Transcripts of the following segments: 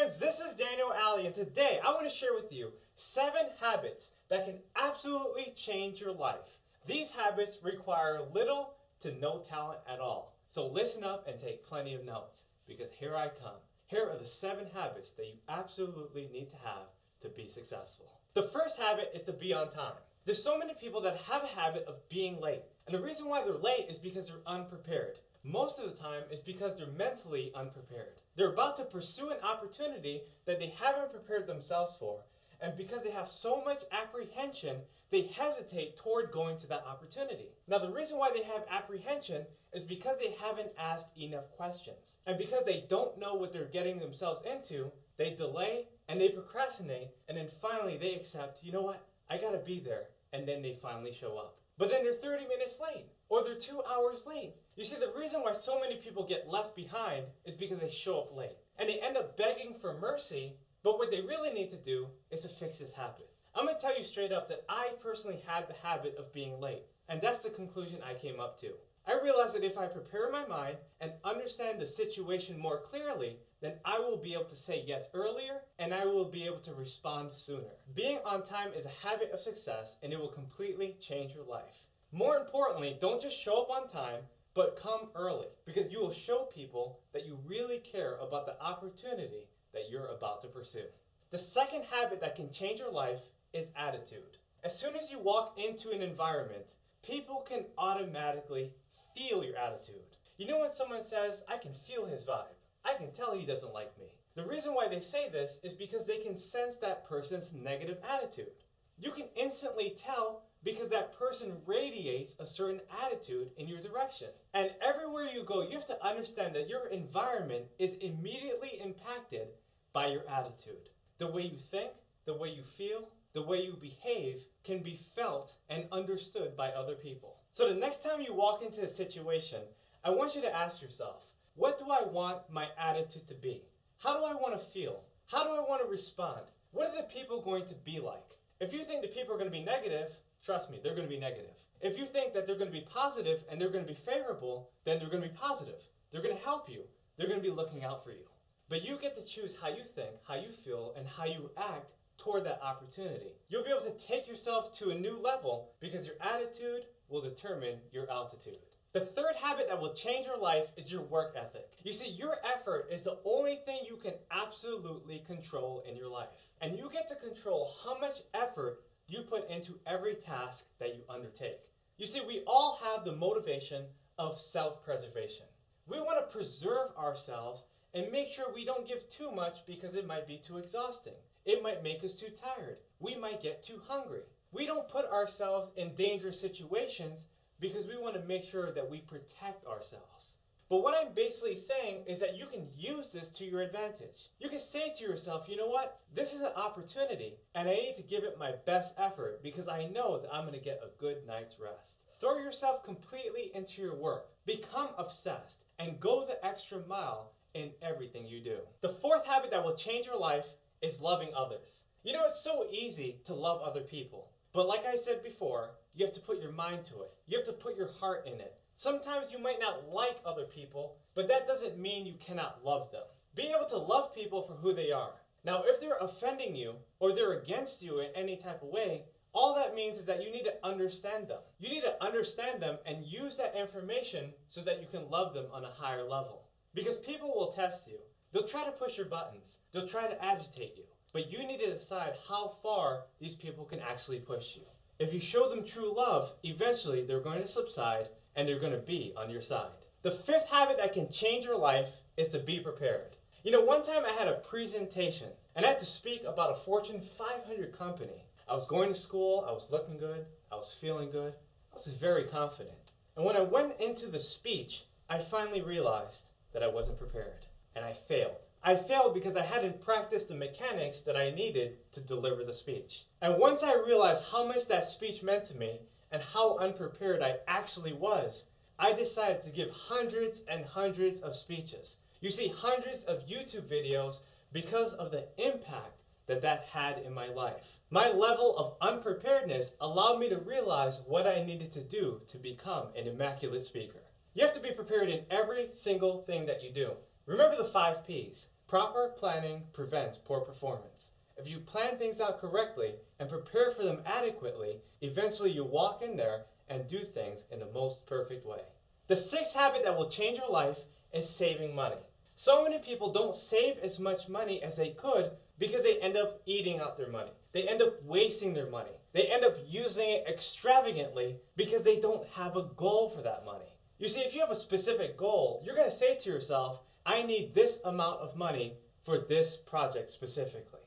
friends, this is Daniel Alley, and today I want to share with you 7 habits that can absolutely change your life. These habits require little to no talent at all. So listen up and take plenty of notes, because here I come. Here are the 7 habits that you absolutely need to have to be successful. The first habit is to be on time. There's so many people that have a habit of being late, and the reason why they're late is because they're unprepared. Most of the time it's because they're mentally unprepared. They're about to pursue an opportunity that they haven't prepared themselves for, and because they have so much apprehension, they hesitate toward going to that opportunity. Now, the reason why they have apprehension is because they haven't asked enough questions. And because they don't know what they're getting themselves into, they delay and they procrastinate, and then finally they accept, you know what, I gotta be there, and then they finally show up. But then they're 30 minutes late, or they're 2 hours late. You see, the reason why so many people get left behind is because they show up late. And they end up begging for mercy, but what they really need to do is to fix this habit. I'm going to tell you straight up that I personally had the habit of being late. And that's the conclusion I came up to. I realized that if I prepare my mind and understand the situation more clearly, then I will be able to say yes earlier, and I will be able to respond sooner. Being on time is a habit of success, and it will completely change your life. More importantly, don't just show up on time, but come early, because you will show people that you really care about the opportunity that you're about to pursue. The second habit that can change your life is attitude. As soon as you walk into an environment, people can automatically feel your attitude. You know when someone says, I can feel his vibe, I can tell he doesn't like me. The reason why they say this is because they can sense that person's negative attitude. You can instantly tell because that person radiates a certain attitude in your direction. And everywhere you go, you have to understand that your environment is immediately impacted by your attitude. The way you think, the way you feel, the way you behave can be felt and understood by other people. So the next time you walk into a situation, I want you to ask yourself, what do I want my attitude to be? How do I want to feel? How do I want to respond? What are the people going to be like? If you think the people are going to be negative, trust me, they're going to be negative. If you think that they're going to be positive and they're going to be favorable, then they're going to be positive. They're going to help you. They're going to be looking out for you. But you get to choose how you think, how you feel, and how you act toward that opportunity. You'll be able to take yourself to a new level because your attitude will determine your altitude. The third habit that will change your life is your work ethic. You see, your effort is the only thing you can absolutely control in your life. And you get to control how much effort you put into every task that you undertake. You see, we all have the motivation of self-preservation. We want to preserve ourselves and make sure we don't give too much because it might be too exhausting. It might make us too tired. We might get too hungry. We don't put ourselves in dangerous situations because we want to make sure that we protect ourselves. But what I'm basically saying is that you can use this to your advantage. You can say to yourself, you know what? This is an opportunity and I need to give it my best effort because I know that I'm going to get a good night's rest. Throw yourself completely into your work. Become obsessed and go the extra mile in everything you do. The fourth habit that will change your life is loving others. You know, it's so easy to love other people. But like I said before, you have to put your mind to it. You have to put your heart in it. Sometimes you might not like other people, but that doesn't mean you cannot love them. Be able to love people for who they are. Now, if they're offending you or they're against you in any type of way, all that means is that you need to understand them. You need to understand them and use that information so that you can love them on a higher level. Because people will test you. They'll try to push your buttons. They'll try to agitate you. But you need to decide how far these people can actually push you. If you show them true love, eventually they're going to subside and they're going to be on your side. The fifth habit that can change your life is to be prepared. You know, one time I had a presentation and I had to speak about a Fortune 500 company. I was going to school, I was looking good, I was feeling good, I was very confident. And when I went into the speech, I finally realized that I wasn't prepared and I failed. I failed because I hadn't practiced the mechanics that I needed to deliver the speech. And once I realized how much that speech meant to me and how unprepared I actually was, I decided to give hundreds and hundreds of speeches. You see, hundreds of YouTube videos because of the impact that had in my life. My level of unpreparedness allowed me to realize what I needed to do to become an immaculate speaker. You have to be prepared in every single thing that you do. Remember the 5 Ps. Proper planning prevents poor performance. If you plan things out correctly and prepare for them adequately, eventually you walk in there and do things in the most perfect way. The sixth habit that will change your life is saving money. So many people don't save as much money as they could because they end up eating out their money. They end up wasting their money. They end up using it extravagantly because they don't have a goal for that money. You see, if you have a specific goal, you're going to say to yourself, I need this amount of money for this project specifically.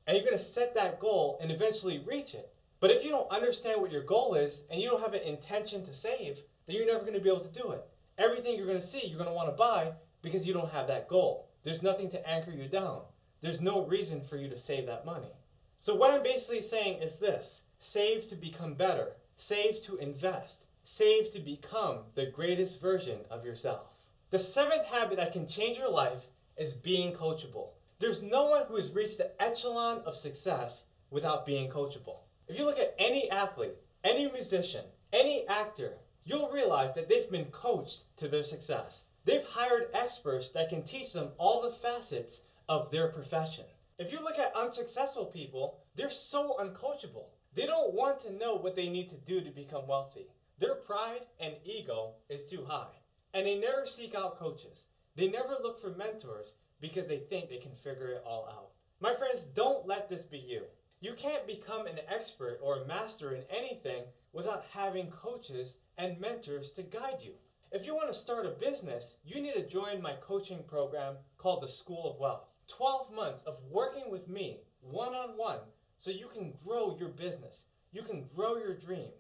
And you're going to set that goal and eventually reach it. But if you don't understand what your goal is and you don't have an intention to save, then you're never going to be able to do it. Everything you're going to see, you're going to want to buy because you don't have that goal. There's nothing to anchor you down. There's no reason for you to save that money. So what I'm basically saying is this: save to become better. Save to invest. Save to become the greatest version of yourself. The seventh habit that can change your life is being coachable. There's no one who has reached the echelon of success without being coachable. If you look at any athlete, any musician, any actor, you'll realize that they've been coached to their success. They've hired experts that can teach them all the facets of their profession. If you look at unsuccessful people, they're so uncoachable. They don't want to know what they need to do to become wealthy. Their pride and ego is too high. And they never seek out coaches. They never look for mentors because they think they can figure it all out. My friends, don't let this be you. You can't become an expert or a master in anything without having coaches and mentors to guide you. If you want to start a business, you need to join my coaching program called the School of Wealth. 12 months of working with me one-on-one so you can grow your business. You can grow your dream.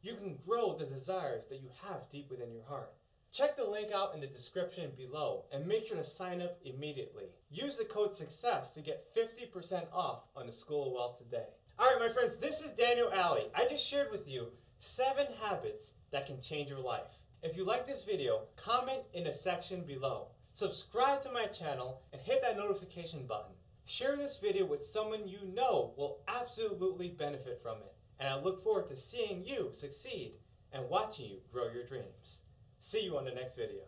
You can grow the desires that you have deep within your heart. Check the link out in the description below and make sure to sign up immediately. Use the code SUCCESS to get 50% off on the School of Wealth today. Alright my friends, this is Daniel Alley. I just shared with you 7 habits that can change your life. If you like this video, comment in the section below. Subscribe to my channel and hit that notification button. Share this video with someone you know will absolutely benefit from it. And I look forward to seeing you succeed and watching you grow your dreams. See you on the next video.